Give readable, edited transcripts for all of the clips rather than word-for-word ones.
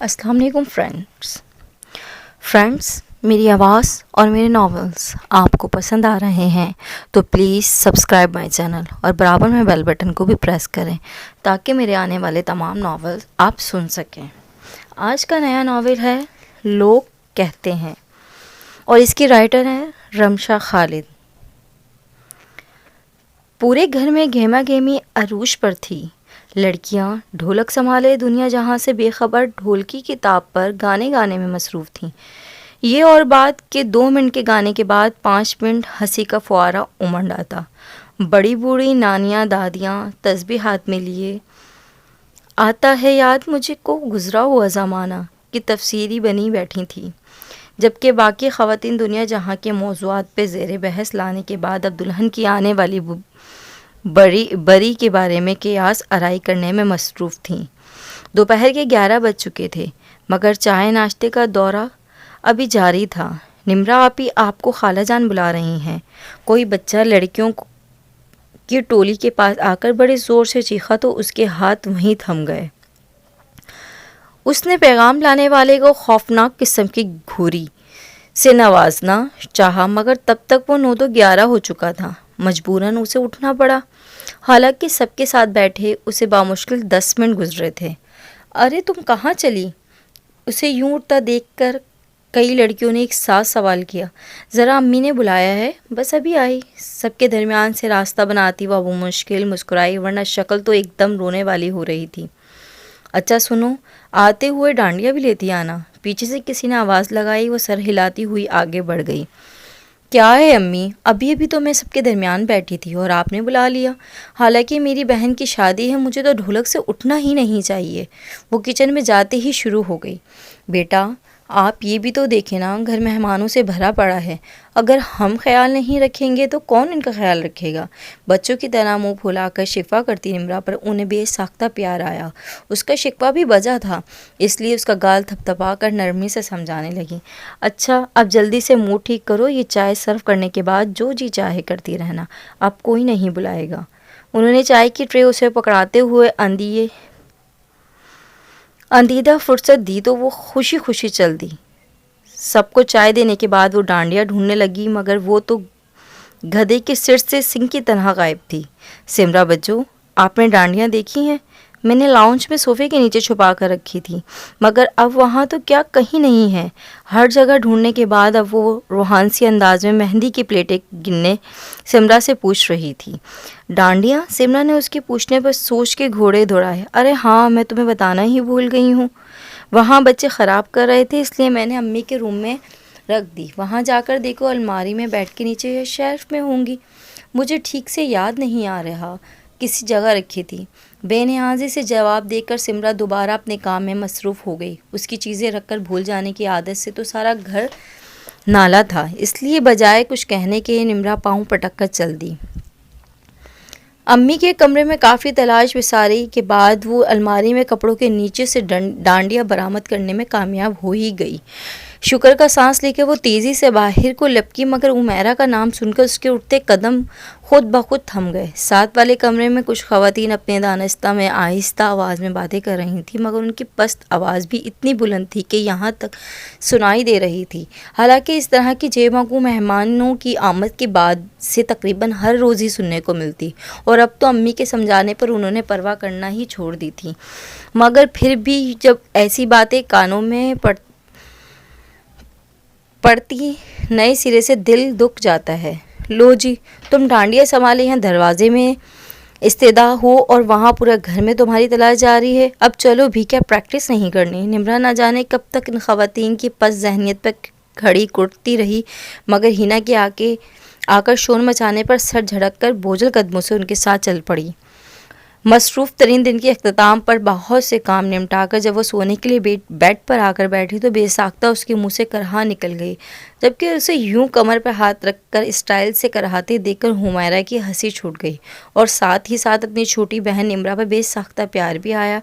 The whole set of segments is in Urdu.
السلام علیکم فرینڈس، میری آواز اور میرے ناولز آپ کو پسند آ رہے ہیں تو پلیز سبسکرائب مائی چینل اور برابر میں بیل بٹن کو بھی پریس کریں تاکہ میرے آنے والے تمام ناولز آپ سن سکیں۔ آج کا نیا ناول ہے لوگ کہتے ہیں اور اس کی رائٹر ہے رمشا خالد۔ پورے گھر میں گہما گہمی عروج پر تھی۔ لڑکیاں ڈھولک سنبھالے دنیا جہاں سے بے خبر ڈھولکی کی تاب پر گانے گانے میں مصروف تھیں۔ یہ اور بات کہ 2 منٹ کے گانے کے بعد 5 منٹ ہنسی کا فوارہ امنڈ آتا۔ بڑی بوڑھی نانیاں دادیاں تسبیح ہاتھ میں لیے آتا ہے یاد مجھے کو گزرا ہوا زمانہ کی تفسیری بنی بیٹھی تھیں، جبکہ باقی خواتین دنیا جہاں کے موضوعات پہ زیر بحث لانے کے بعد اب دلہن کی آنے والی بری کے بارے میں قیاس آرائی کرنے میں مصروف تھیں۔ دوپہر کے 11 بج چکے تھے، مگر چائے ناشتے کا دورہ ابھی جاری تھا۔ نمرا آپی آپ کو خالہ جان بلا رہی ہیں، کوئی بچہ لڑکیوں کی ٹولی کے پاس آ کر بڑے زور سے چیخا تو اس کے ہاتھ وہیں تھم گئے۔ اس نے پیغام لانے والے کو خوفناک قسم کی گھوری سے نوازنا چاہا، مگر تب تک وہ 9 تو 11 ہو چکا تھا۔ مجبوراً اسے اٹھنا پڑا، حالانکہ سب کے ساتھ بیٹھے اسے بامشکل 10 منٹ گزرے تھے۔ ارے تم کہاں چلی؟ اسے یوں اٹھتا دیکھ کر کئی لڑکیوں نے ایک ساتھ سوال کیا۔ ذرا امی نے بلایا ہے، بس ابھی آئی۔ سب کے درمیان سے راستہ بناتی وہ مشکل مسکرائی، ورنہ شکل تو ایک دم رونے والی ہو رہی تھی۔ اچھا سنو، آتے ہوئے ڈانڈیا بھی لیتی آنا۔ پیچھے سے کسی نے آواز لگائی، وہ سر ہلاتی ہوئی آگے بڑھ گئی۔ کیا ہے امی؟ ابھی تو میں سب کے درمیان بیٹھی تھی اور آپ نے بلا لیا۔ حالانکہ میری بہن کی شادی ہے، مجھے تو ڈھولک سے اٹھنا ہی نہیں چاہیے۔ وہ کچن میں جاتے ہی شروع ہو گئی۔ بیٹا آپ یہ بھی تو دیکھیں نا، گھر مہمانوں سے بھرا پڑا ہے، اگر ہم خیال نہیں رکھیں گے تو کون ان کا خیال رکھے گا؟ بچوں کی طرح منہ پھلا کر شکوہ کرتی نمرا پر انہیں بے ساختہ پیار آیا۔ اس کا شکوہ بھی بجا تھا، اس لیے اس کا گال تھپ تھپا کر نرمی سے سمجھانے لگی۔ اچھا اب جلدی سے منہ ٹھیک کرو، یہ چائے سرو کرنے کے بعد جو جی چاہے کرتی رہنا، اب کوئی نہیں بلائے گا۔ انہوں نے چائے کی ٹرے اسے پکڑاتے ہوئے اندیدہ فرصت دی تو وہ خوشی خوشی چل دی۔ سب کو چائے دینے کے بعد وہ ڈانڈیا ڈھونڈنے لگی، مگر وہ تو گدھے کے سر سے سنگ کی طرح غائب تھی۔ سمرا بچو آپ نے ڈانڈیاں دیکھی ہیں؟ میں نے لاؤنج میں صوفے کے نیچے چھپا کر رکھی تھی، مگر اب وہاں تو کیا کہیں نہیں ہے۔ ہر جگہ ڈھونڈنے کے بعد اب وہ روحانسی انداز میں مہندی کی پلیٹیں گننے سمرا سے پوچھ رہی تھی۔ ڈانڈیاں؟ سمرا نے اس کے پوچھنے پر سوچ کے گھوڑے دوڑائے۔ ارے ہاں، میں تمہیں بتانا ہی بھول گئی ہوں، وہاں بچے خراب کر رہے تھے، اس لیے میں نے امی کے روم میں رکھ دی۔ وہاں جا کر دیکھو، الماری میں بیڈ کے نیچے یا شیلف میں ہوں گی، مجھے ٹھیک سے یاد نہیں آ رہا کسی جگہ رکھی تھی۔ بے نیازی سے جواب دے کر سمرا دوبارہ اپنے کام میں مصروف ہو گئی۔ اس کی چیزیں رکھ کر بھول جانے کی عادت سے تو سارا گھر نالا تھا، اس لیے بجائے کچھ کہنے کے نمرا پاؤں پٹک کر چل دی۔ امی کے کمرے میں کافی تلاش بساری کے بعد وہ الماری میں کپڑوں کے نیچے سے ڈانڈیا برآمد کرنے میں کامیاب ہو ہی گئی۔ شکر کا سانس لے کے وہ تیزی سے باہر کو لپکی، مگر عمیرہ کا نام سن کر اس کے اٹھتے قدم خود بخود تھم گئے۔ ساتھ والے کمرے میں کچھ خواتین اپنے دانستہ میں آہستہ آواز میں باتیں کر رہی تھیں، مگر ان کی پست آواز بھی اتنی بلند تھی کہ یہاں تک سنائی دے رہی تھی۔ حالانکہ اس طرح کی جے مگو مہمانوں کی آمد کے بعد سے تقریباً ہر روز ہی سننے کو ملتی، اور اب تو امی کے سمجھانے پر انہوں نے پرواہ کرنا ہی چھوڑ دی تھی، مگر پھر بھی جب ایسی باتیں کانوں میں پڑتی نئے سرے سے دل دکھ جاتا ہے۔ لو جی تم ڈانڈیا سنبھالے یہاں دروازے میں استدعا ہو اور وہاں پورا گھر میں تمہاری تلاش جاری ہے، اب چلو بھی، کیا پریکٹس نہیں کرنی؟ نمرا نہ جانے کب تک ان خواتین کی پس ذہنیت پر کھڑی کرتی رہی، مگر ہینا کے آ کر شور مچانے پر سر جھٹک کر بوجھل قدموں سے ان کے ساتھ چل پڑی۔ مصروف ترین دن کے اختتام پر بہت سے کام نمٹا کر جب وہ سونے کے لیے بیڈ پر آ کر بیٹھی تو بے ساختہ اس کے منہ سے کرہا نکل گئی، جبکہ اسے یوں کمر پر ہاتھ رکھ کر اسٹائل سے کرہاتے دیکھ کر حمیرہ کی ہنسی چھوٹ گئی، اور ساتھ ہی ساتھ اپنی چھوٹی بہن نمرا پر بے ساختہ پیار بھی آیا،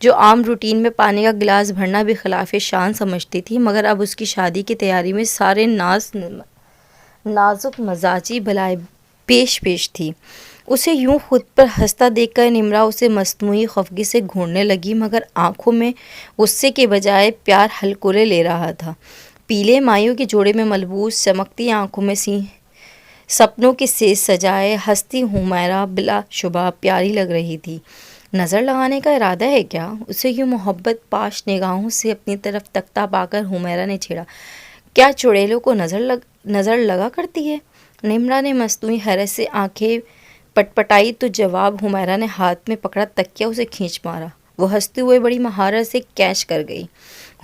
جو عام روٹین میں پانی کا گلاس بھرنا بھی خلاف شان سمجھتی تھی، مگر اب اس کی شادی کی تیاری میں سارے نازک مزاجی بلائیں پیش تھی۔ اسے یوں خود پر ہنستا دیکھ کر نمرا اسے مصنوعی خفگی سے گھورنے لگی، مگر آنکھوں میں غصے کے بجائے پیار ہلکولے لے رہا تھا۔ پیلے مائیوں کے جوڑے میں ملبوس چمکتی آنکھوں میں سپنوں کے سیج سجائے ہستی حمیرہ بلا شبہ پیاری لگ رہی تھی۔ نظر لگانے کا ارادہ ہے کیا؟ اسے یوں محبت پاش نگاہوں سے اپنی طرف تکتا پا کر حمیرہ نے چھیڑا۔ کیا چڑیلوں کو نظر لگا کرتی ہے؟ نمرا نے مصنوعی حیرت سے آنکھیں پٹپٹائی تو جواب حمیرہ نے ہاتھ میں پکڑا تکیہ اسے کھینچ مارا۔ وہ ہنستے ہوئے بڑی مہارت سے کیچ کر گئی۔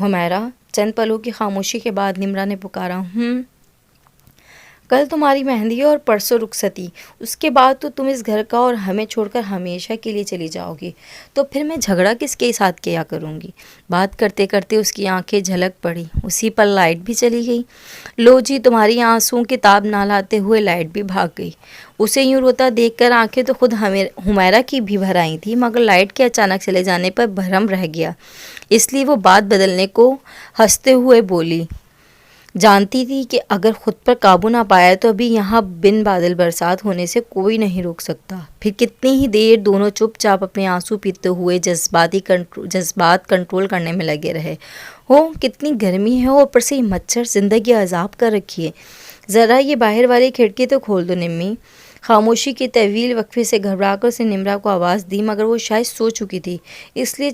حمیرہ، چند پلوں کی خاموشی کے بعد نمرا نے پکارا، کل تمہاری مہندی ہے اور پرسوں رخصتی، اس کے بعد تو تم اس گھر کا اور ہمیں چھوڑ کر ہمیشہ کے لیے چلی جاؤ گی، تو پھر میں جھگڑا کس کے ساتھ کیا کروں گی؟ بات کرتے کرتے اس کی آنکھیں جھلک پڑی، اسی پر لائٹ بھی چلی گئی۔ لو جی، تمہاری آنسوؤں کی تاب نہ لاتے ہوئے لائٹ بھی بھاگ گئی۔ اسے یوں روتا دیکھ کر آنکھیں تو خود حمیرہ کی بھی بھر آئی تھیں، مگر لائٹ کے اچانک چلے جانے پر بھرم رہ گیا، اس لیے وہ بات بدلنے کو ہنستے ہوئے بولی، جانتی تھی کہ اگر خود پر قابو نہ پایا تو ابھی یہاں بن بادل برسات ہونے سے کوئی نہیں روک سکتا۔ پھر کتنی ہی دیر دونوں چپ چاپ اپنے آنسو پیتے ہوئے جذبات کنٹرول کرنے میں لگے رہے۔ کتنی گرمی ہے، اور اوپر سے یہ مچھر زندگی عذاب کر رکھی ہے۔ ذرا یہ باہر والی کھڑکی تو کھول دو نمی۔ خاموشی کے طویل وقفے سے گھبرا کر اسے نمرا کو آواز دی، مگر وہ شاید سو چکی تھی، اس لیے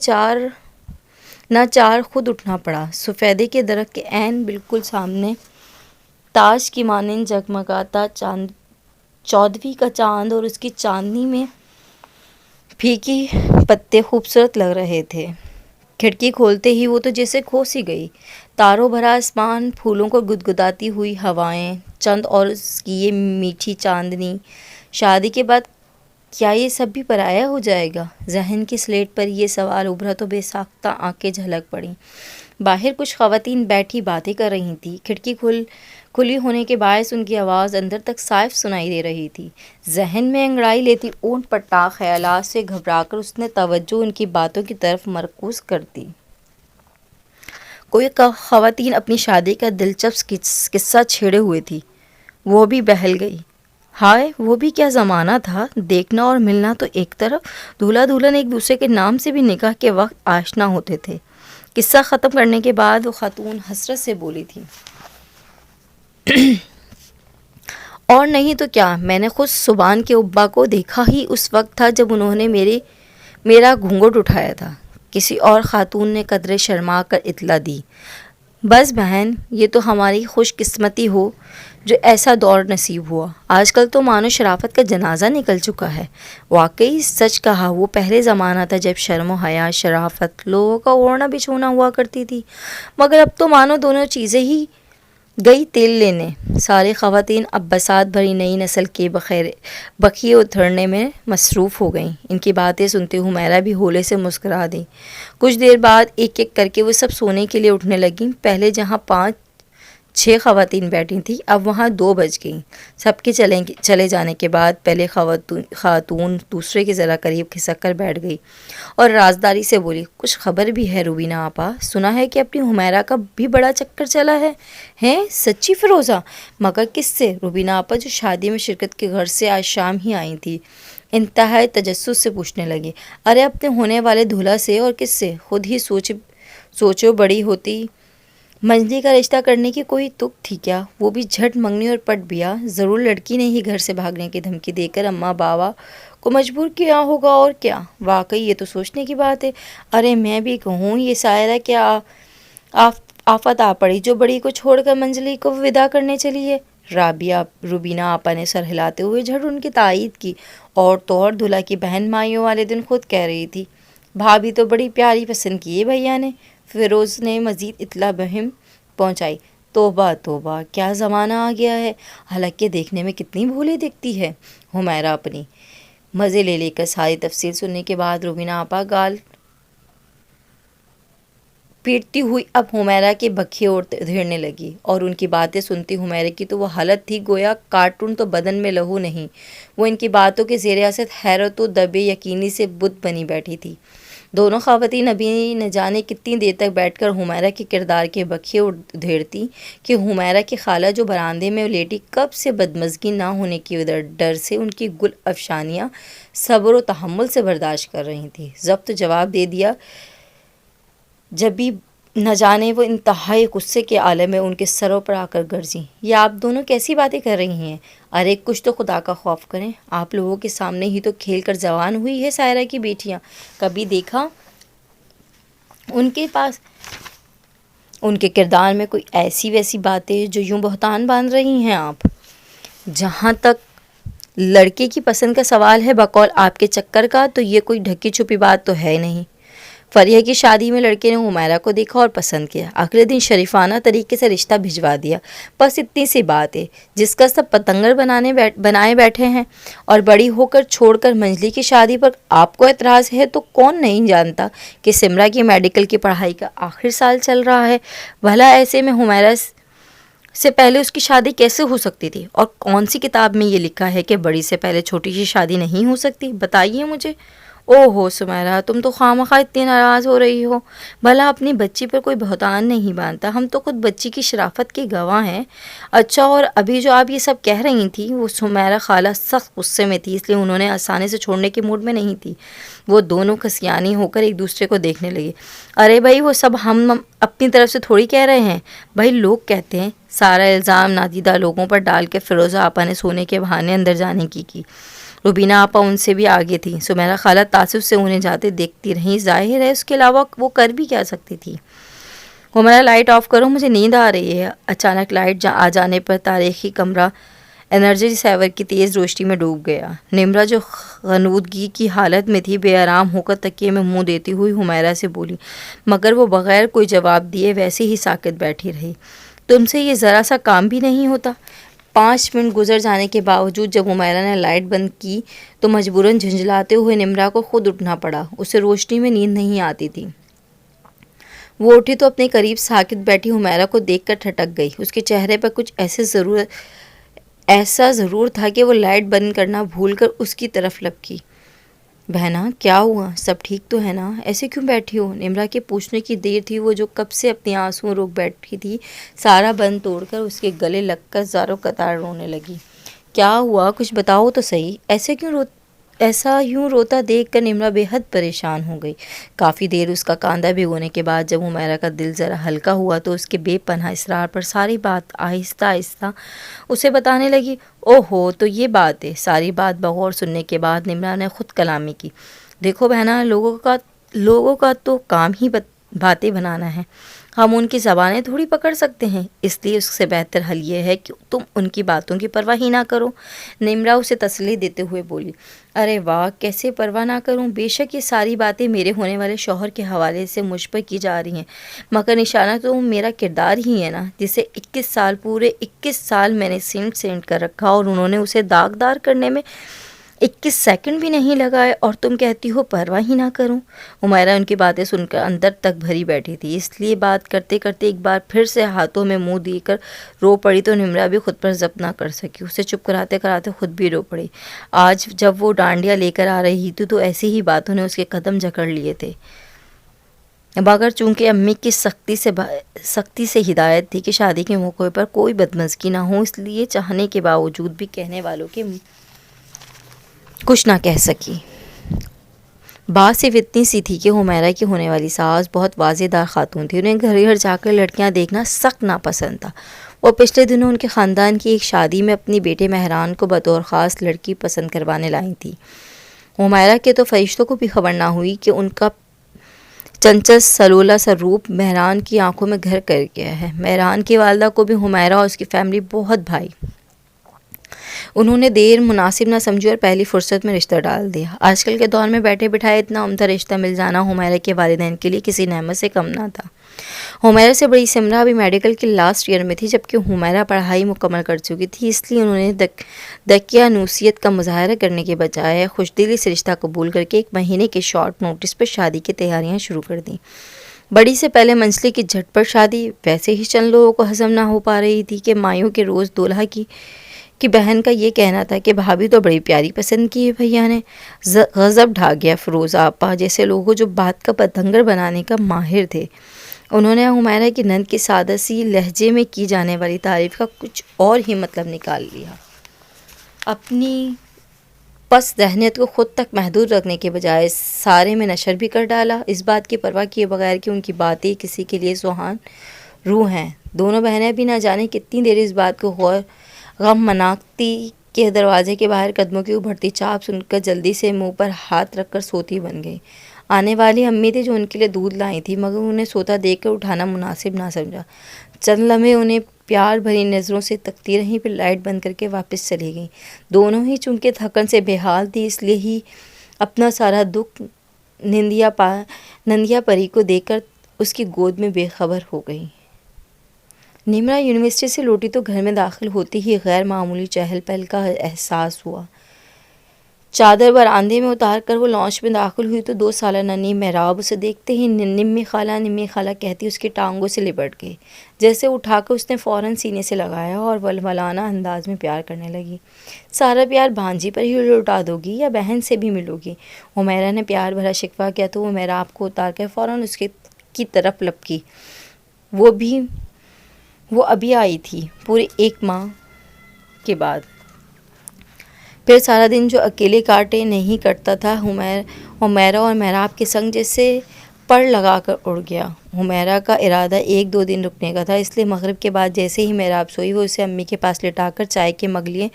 چار خود اٹھنا پڑا۔ سفیدے کے درخت کے عین بالکل سامنے تاج کی مانند جگمگاتا چودھویں کا چاند اور اس کی چاندنی میں پھیکی پتے خوبصورت لگ رہے تھے۔ کھڑکی کھولتے ہی وہ تو جیسے کھو سی گئی۔ تاروں بھرا آسمان، پھولوں کو گدگداتی ہوئی ہوائیں، چند اور اس کی یہ میٹھی چاندنی۔ شادی کے بعد کیا یہ سب بھی پرایا ہو جائے گا؟ ذہن کی سلیٹ پر یہ سوال ابھرا تو بے ساختہ آنکھیں جھلک پڑیں۔ باہر کچھ خواتین بیٹھی باتیں کر رہی تھیں۔ کھڑکی کھلی ہونے کے باعث ان کی آواز اندر تک صاف سنائی دے رہی تھی۔ ذہن میں انگڑائی لیتی اونٹ پٹاخ خیالات سے گھبرا کر اس نے توجہ ان کی باتوں کی طرف مرکوز کر دی۔ کوئی خواتین اپنی شادی کا دلچسپ قصہ چھیڑے ہوئے تھی، وہ بھی بہل گئی۔ ہائے، وہ بھی کیا زمانہ تھا! دیکھنا اور ملنا تو ایک طرف، دولہا دلہن ایک دوسرے کے نام سے بھی نکاح کے وقت آشنا ہوتے تھے۔ قصہ ختم کرنے کے بعد وہ خاتون حسرت سے بولی تھی، اور نہیں تو کیا، میں نے خود سبان کے ابا کو دیکھا ہی اس وقت تھا جب انہوں نے میرا گھونگھٹ اٹھایا تھا۔ کسی اور خاتون نے قدرے شرما کر اطلاع دی، بس بہن، یہ تو ہماری خوش قسمتی ہو جو ایسا دور نصیب ہوا۔ آج کل تو مانو شرافت کا جنازہ نکل چکا ہے۔ واقعی سچ کہا، وہ پہلے زمانہ تھا جب شرم و حیا، شرافت لوگوں کا اوڑھنا بچھونا ہوا کرتی تھی، مگر اب تو مانو دونوں چیزیں ہی گئی تیل لینے۔ ساری خواتین اب بساط بھری نئی نسل کے بخیے اتھرنے میں مصروف ہو گئیں۔ ان کی باتیں سنتے حمیرہ بھی ہولے سے مسکرا دی۔ کچھ دیر بعد ایک ایک کر کے وہ سب سونے کے لیے اٹھنے لگیں۔ پہلے جہاں 5-6 خواتین بیٹھی تھیں، اب وہاں 2 بج گئیں۔ سب کے چلے جانے کے بعد پہلے خاتون دوسرے کے ذرا قریب کھسک کر بیٹھ گئی اور رازداری سے بولی، کچھ خبر بھی ہے روبینہ آپا؟ سنا ہے کہ اپنی حمیرہ کا بھی بڑا چکر چلا ہے؟ ہیں سچی فیروزہ؟ مگر کس سے؟ روبینہ آپا جو شادی میں شرکت کے گھر سے آج شام ہی آئی تھی، انتہائی تجسس سے پوچھنے لگے۔ ارے اپنے ہونے والے دولہا سے، اور کس سے؟ خود ہی سوچو، بڑی ہوتی منجلی کا رشتہ کرنے کی کوئی تک تھی کیا؟ وہ بھی جھٹ منگنی اور پٹ بیاہ؟ ضرور لڑکی نے ہی گھر سے بھاگنے کی دھمکی دے کر اماں باوا کو مجبور کیا ہوگا، اور کیا؟ واقعی یہ تو سوچنے کی بات ہے۔ ارے میں بھی کہوں، یہ سائرہ کیا آفت آ پڑی جو بڑی کو چھوڑ کر منجلی کو ودا کرنے چلی ہے؟ روبینہ آپا نے سر ہلاتے ہوئے جھٹ ان کی تائید کی۔ اور تو اور دلہا کی بہن مائیوں والے دن خود کہہ رہی تھی، بھابھی تو بڑی پیاری پسند کی ہے بھیا نے۔ فیروز نے مزید اطلاع بہم پہنچائی۔ توبہ توبہ، کیا زمانہ آ گیا ہے! حالانکہ دیکھنے میں کتنی بھولی دکھتی ہے۔ حمیرہ اپنی مزے لے کر ساری تفصیل سننے کے بعد روبینہ آپا گال پیٹتی ہوئی اب حمیرہ کے بکھے ادھیڑنے لگی، اور ان کی باتیں سنتی حمیرہ کی تو وہ حالت تھی گویا کارٹون تو بدن میں لہو نہیں، وہ ان کی باتوں کے زیر اثر حیرت و دبے یقینی سے بت بنی بیٹھی تھی۔ دونوں خواتین ابھی نہ جانے کتنی دیر تک بیٹھ کر حمیرہ کے کردار کے بکھے ادھیڑتی کہ حمیرہ کی خالہ جو برآمدے میں لیٹی کب سے بدمزگی نہ ہونے کی ڈر سے ان کی گل افشانیاں صبر و تحمل سے برداشت کر رہی تھیں، ضبط جواب دے دیا جب بھی نہ جانے وہ انتہائی غصے کے عالم میں ان کے سروں پر آ کر گرجیں۔ یہ آپ دونوں کیسی باتیں کر رہی ہیں؟ ارے کچھ تو خدا کا خوف کریں، آپ لوگوں کے سامنے ہی تو کھیل کر جوان ہوئی ہے سائرہ کی بیٹیاں، کبھی دیکھا ان کے پاس ان کے کردار میں کوئی ایسی ویسی باتیں جو یوں بہتان باندھ رہی ہیں آپ؟ جہاں تک لڑکے کی پسند کا سوال ہے، بقول آپ کے چکر کا، تو یہ کوئی ڈھکی چھپی بات تو ہے نہیں۔ فریح کی شادی میں لڑکے نے حمیرہ کو دیکھا اور پسند کیا، اگلے دن شریفانہ طریقے سے رشتہ بھجوا دیا، بس اتنی سی بات ہے جس کا سب پتنگڑ بنائے بیٹھے ہیں۔ اور بڑی ہو کر چھوڑ کر منجلی کی شادی پر آپ کو اعتراض ہے تو کون نہیں جانتا کہ سمرہ کی میڈیکل کی پڑھائی کا آخری سال چل رہا ہے، بھلا ایسے میں حمیرہ سے پہلے اس کی شادی کیسے ہو سکتی تھی؟ اور کون سی کتاب میں یہ لکھا ہے کہ بڑی سے پہلے چھوٹی سی شادی نہیں ہو سکتی؟ بتائیے مجھے۔ او ہو سمیرہ، تم تو خواہ اتنی ناراض ہو رہی ہو، بھلا اپنی بچی پر کوئی بہتان نہیں باندھتا، ہم تو خود بچی کی شرافت کے گواہ ہیں۔ اچھا، اور ابھی جو آپ یہ سب کہہ رہی تھی، وہ سمیرہ خالہ سخت غصے میں تھی، اس لیے انہوں نے آسانی سے چھوڑنے کے موڈ میں نہیں تھی۔ وہ دونوں کھسیانی ہو کر ایک دوسرے کو دیکھنے لگے۔ ارے بھائی، وہ سب ہم اپنی طرف سے تھوڑی کہہ رہے ہیں، بھائی لوگ کہتے ہیں۔ سارا الزام نادیدہ لوگوں پر ڈال کے فیروزہ آپا نے سونے کے بہانے اندر جانے کی۔ روبینہ آپا ان سے بھی آگے تھی۔ سمیرہ خالہ تعصب سے انہیں جاتے دیکھتی رہیں، ظاہر ہے اس کے علاوہ وہ کر بھی کیا سکتی تھی۔ حمیرہ لائٹ آف کرو، مجھے نیند آ رہی ہے۔ اچانک لائٹ آ جانے پر تاریخی کمرہ انرجی سیور کی تیز روشنی میں ڈوب گیا۔ نمرہ جو غنودگی کی حالت میں تھی، بے آرام ہو کر تکیے میں منہ دیتی ہوئی حمیرہ سے بولی، مگر وہ بغیر کوئی جواب دیے ویسے ہی ساکت بیٹھی رہی۔ تم سے یہ ذرا سا کام بھی نہیں ہوتا؟ 5 منٹ گزر جانے کے باوجود جب حمیرہ نے لائٹ بند کی تو مجبوراً جھنجھلاتے ہوئے نمرہ کو خود اٹھنا پڑا، اسے روشنی میں نیند نہیں آتی تھی۔ وہ اٹھی تو اپنے قریب ساکت بیٹھی حمیرہ کو دیکھ کر ٹھٹک گئی۔ اس کے چہرے پر کچھ ایسا ضرور تھا کہ وہ لائٹ بند کرنا بھول کر اس کی طرف لپکی۔ بہنا، کیا ہوا؟ سب ٹھیک تو ہے نا؟ ایسے کیوں بیٹھی ہو؟ نمرہ کے پوچھنے کی دیر تھی، وہ جو کب سے اپنی آنسوں روک بیٹھی تھی، سارا بند توڑ کر اس کے گلے لگ کر زاروں قطار رونے لگی۔ کیا ہوا؟ کچھ بتاؤ تو صحیح۔ ایسا یوں روتا دیکھ کر نمرہ بے حد پریشان ہو گئی۔ کافی دیر اس کا کاندھا بھگونے کے بعد جب حمیرہ کا دل ذرا ہلکا ہوا تو اس کے بے پناہ اصرار پر ساری بات آہستہ آہستہ اسے بتانے لگی۔ او ہو، تو یہ بات ہے۔ ساری بات بغور سننے کے بعد نمرہ نے خود کلامی کی۔ دیکھو بہنا، لوگوں کا تو کام ہی باتیں بنانا ہے، ہم ان کی زبانیں تھوڑی پکڑ سکتے ہیں، اس لیے اس سے بہتر حل یہ ہے کہ تم ان کی باتوں کی پرواہ ہی نہ کرو۔ نمرہ اسے تسلی دیتے ہوئے بولی۔ ارے واہ، کیسے پرواہ نہ کروں؟ بے شک یہ ساری باتیں میرے ہونے والے شوہر کے حوالے سے مجھ پر کی جا رہی ہیں، مگر نشانہ تو میرا کردار ہی ہے نا، جسے 21 سال میں نے سینٹ کر رکھا، اور انہوں نے اسے داغدار کرنے میں 21 سیکنڈ بھی نہیں لگائے، اور تم کہتی ہو پرواہ ہی نہ کروں۔ حمیرہ ان کی باتیں سن کر اندر تک بھری بیٹھی تھی، اس لیے بات کرتے کرتے ایک بار پھر سے ہاتھوں میں منہ دے کر رو پڑی تو نمرہ بھی خود پر ضبط نہ کر سکی، اسے چپ کراتے کراتے خود بھی رو پڑی۔ آج جب وہ ڈانڈیا لے کر آ رہی تھی تو ایسی ہی باتوں نے اس کے قدم جکڑ لیے تھے، مگر چونکہ امی کی سختی سے ہدایت تھی کہ شادی کے موقع پر کوئی بدمزگی نہ ہو، اس لیے چاہنے کے باوجود بھی کہنے والوں کے کچھ نہ کہہ سکی۔ بات صرف اتنی سی تھی کہ حمیرہ کی ہونے والی ساس بہت واضح دار خاتون تھی، انہیں گھر گھر جا کر لڑکیاں دیکھنا سخت ناپسند تھا۔ وہ پچھلے دنوں ان کے خاندان کی ایک شادی میں اپنی بیٹے مہران کو بطور خاص لڑکی پسند کروانے لائی تھی۔ حمیرہ کے تو فرشتوں کو بھی خبر نہ ہوئی کہ ان کا چنچل سلولہ سا روپ مہران کی آنکھوں میں گھر کر گیا ہے۔ مہران کی والدہ کو بھی حمیرہ اور اس کی فیملی بہت بھائی، انہوں نے دیر مناسب نہ سمجھی اور پہلی فرصت میں رشتہ ڈال دیا۔ آج کل کے دور میں بیٹھے بٹھائے اتنا عمدہ رشتہ مل جانا حمیرہ کے والدین کے لیے کسی نعمت سے کم نہ تھا۔ حمیرہ سے بڑی سمرہ ابھی میڈیکل کے لاسٹ ایئر میں تھی، جبکہ حمیرہ پڑھائی مکمل کر چکی تھی، اس لیے انہوں نے دقیانوسیت کا مظاہرہ کرنے کے بجائے خوش دلی سے رشتہ قبول کر کے 1 مہینے کے شارٹ نوٹس پر شادی کی تیاریاں شروع کر دیں۔ بڑی سے پہلے منجلی کی جھٹ پٹ شادی ویسے ہی چند لوگوں کو ہضم نہ ہو پا رہی تھی کہ مایوں کے روز دولہا کہ بہن کا یہ کہنا تھا کہ بھابھی تو بڑی پیاری پسند کی ہے بھیا نے۔ غضب ڈھا گیا فروز آپا جیسے لوگوں جو بات کا پتنگر بنانے کا ماہر تھے۔ انہوں نے حمیرہ کی نند کی سادہ سی لہجے میں کی جانے والی تعریف کا کچھ اور ہی مطلب نکال لیا۔ اپنی پس ذہنیت کو خود تک محدود رکھنے کے بجائے سارے میں نشر بھی کر ڈالا، اس بات کی پرواہ کیے بغیر کہ ان کی باتیں کسی کے لیے سہان روح ہیں۔ دونوں بہنیں بھی نہ جانے کتنی دیر اس بات کو غم مناتی کے دروازے کے باہر قدموں کی ابھرتی چاپ سن کر جلدی سے منہ پر ہاتھ رکھ کر سوتی بن گئی۔ آنے والی امی تھی جو ان کے لیے دودھ لائی تھی، مگر انہیں سوتا دیکھ کر اٹھانا مناسب نہ سمجھا۔ چند لمحے انہیں پیار بھری نظروں سے تکتی رہیں، پھر لائٹ بند کر کے واپس چلی گئیں۔ دونوں ہی چونکہ تھکن سے بے حال تھی، اس لیے ہی اپنا سارا دکھ نندیا پری کو دیکھ کر اس کی گود میں بے خبر ہو گئی۔ نمرا یونیورسٹی سے لوٹی تو گھر میں داخل ہوتی ہی غیر معمولی چہل پہل کا احساس ہوا۔ چادر برآمدے میں اتار کر وہ لانچ میں داخل ہوئی تو 2 سالہ ننھی محراب اسے دیکھتے ہی نمی خالہ کہتی اس کی ٹانگوں سے لپٹ گئی۔ جیسے اٹھا کر اس نے فوراً سینے سے لگایا اور ولولانہ انداز میں پیار کرنے لگی۔ سارا پیار بھانجی پر ہی لوٹا دو گی یا بہن سے بھی ملو گی؟ حمیرہ نے پیار بھرا شکوہ کیا تو وہ محراب کو اتار کر فوراً اس کی طرف لپکی۔ وہ ابھی آئی تھی، پورے 1 ماہ کے بعد۔ پھر سارا دن جو اکیلے کاٹے نہیں کٹتا تھا، حمیرہ اور محراب کے سنگ جیسے پڑ لگا کر اڑ گیا۔ حمیرہ کا ارادہ 1-2 دن رکنے کا تھا، اس لیے مغرب کے بعد جیسے ہی محراب سوئی وہ اسے امی کے پاس لٹا کر چائے کے مگ لیے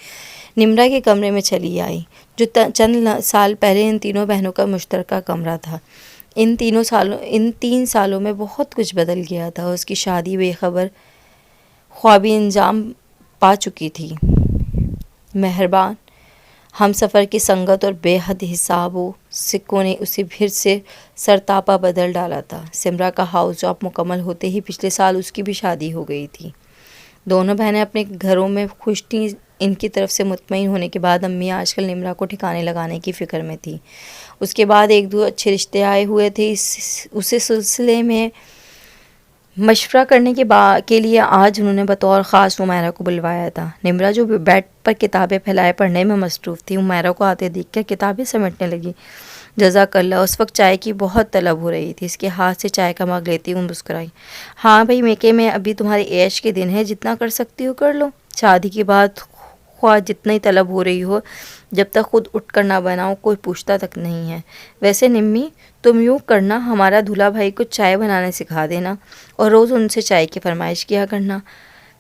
نمرا کے کمرے میں چلی آئی، جو چند سال پہلے ان تینوں بہنوں کا مشترکہ کمرہ تھا۔ ان 3 سالوں میں بہت کچھ بدل گیا تھا۔ اس کی شادی بے خبر خوابی انجام پا چکی تھی۔ مہربان ہم سفر کی سنگت اور بے حد حساب و سکوں نے اسے پھر سے سرتاپا بدل ڈالا تھا۔ سمرا کا ہاؤس جاب مکمل ہوتے ہی پچھلے سال اس کی بھی شادی ہو گئی تھی۔ دونوں بہنیں اپنے گھروں میں خوش تھیں۔ ان کی طرف سے مطمئن ہونے کے بعد امی آج کل نمرا کو ٹھکانے لگانے کی فکر میں تھی۔ اس کے بعد 1-2 اچھے رشتے آئے ہوئے تھے، اسے سلسلے میں مشورہ کرنے کے لیے آج انہوں نے بطور خاص حمیرہ کو بلوایا تھا۔ نمرا جو بیڈ پر کتابیں پھیلائے پڑھنے میں مصروف تھی، حمیرہ کو آتے دیکھ کر کتابیں سمیٹنے لگی۔ جزاک اللہ۔ اس وقت چائے کی بہت طلب ہو رہی تھی۔ اس کے ہاتھ سے چائے کا مگ لیتی ہوں مسکرائی۔ ہاں بھائی میکے میں ابھی تمہارے عیش کے دن ہے، جتنا کر سکتی ہو کر لو۔ شادی کے بعد خواہ جتنی طلب ہو رہی ہو، جب تک خود اٹھ کر نہ بناؤ کوئی پوچھتا تک نہیں ہے۔ ویسے نمی تم یوں کرنا، ہمارا دھولا بھائی کو چائے بنانا سکھا دینا اور روز ان سے چائے کی فرمائش کیا کرنا۔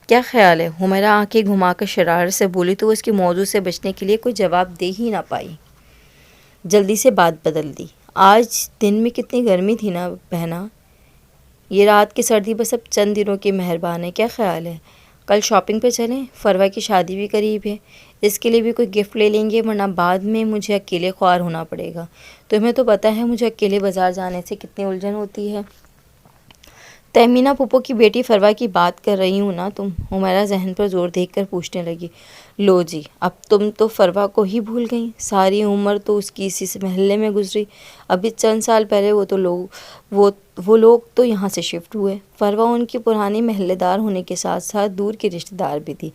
کیا خیال ہے؟ حمیرہ آنکھیں گھما کر شرارت سے بولی تو وہ اس کے موضوع سے بچنے کے لیے کوئی جواب دے ہی نہ پائی۔ جلدی سے بات بدل دی۔ آج دن میں کتنی گرمی تھی نا بہنا، یہ رات کی سردی بس اب چند دنوں کی مہربان ہے۔ کیا خیال ہے کل شاپنگ پہ چلیں؟ فروا کی شادی بھی قریب ہے، اس کے لیے بھی کوئی گفٹ لے لیں گے، ورنہ بعد میں مجھے اکیلے خوار ہونا پڑے گا۔ تمہیں تو پتہ ہے مجھے اکیلے بازار جانے سے کتنی الجھن ہوتی ہے۔ تہمینہ پھپھو کی بیٹی فروا کی بات کر رہی ہوں نا تم؟ حمیرہ ذہن پر زور دیکھ کر پوچھنے لگی۔ لو جی، اب تم تو فروا کو ہی بھول گئیں، ساری عمر تو اس کی اسی محلے میں گزری، ابھی چند سال پہلے وہ لوگ تو یہاں سے شفٹ ہوئے۔ فروا ان کی پرانی محلے دار ہونے کے ساتھ ساتھ دور کی رشتہ دار بھی تھی۔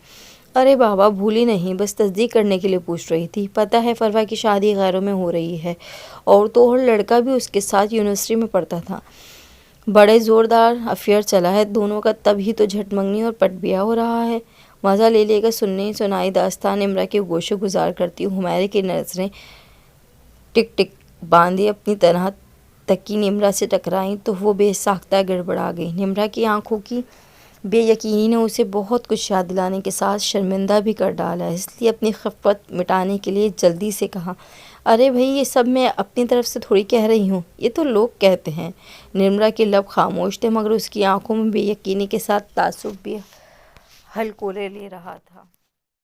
ارے بابا بھولی نہیں، بس تصدیق کرنے کے لیے پوچھ رہی تھی۔ پتہ ہے فروا کی شادی غیروں میں ہو رہی ہے، اور تو اور لڑکا بھی اس کے ساتھ یونیورسٹی میں پڑھتا تھا۔ بڑے زوردار افیئر چلا ہے دونوں کا، تب ہی تو جھٹ منگنی اور پٹ بیاہ ہو رہا ہے۔ مزہ لے لے کر سنی سنائی داستان نمرا کے گوشے گزار کرتی حمیرہ کی نظریں ٹک ٹک باندھے اپنی طرح تکی نمرا سے ٹکرائیں تو وہ بے ساختہ گڑبڑا گئی۔ نمرا کی آنکھوں کی بے یقینی نے اسے بہت کچھ یاد دلانے کے ساتھ شرمندہ بھی کر ڈالا، اس لیے اپنی خفت مٹانے کے لیے جلدی سے کہا، ارے بھائی یہ سب میں اپنی طرف سے تھوڑی کہہ رہی ہوں، یہ تو لوگ کہتے ہیں۔ نمرا کے لب خاموش تھے، مگر اس کی آنکھوں میں بے یقینی کے ساتھ تعصب بھی ہلکورے لے رہا تھا۔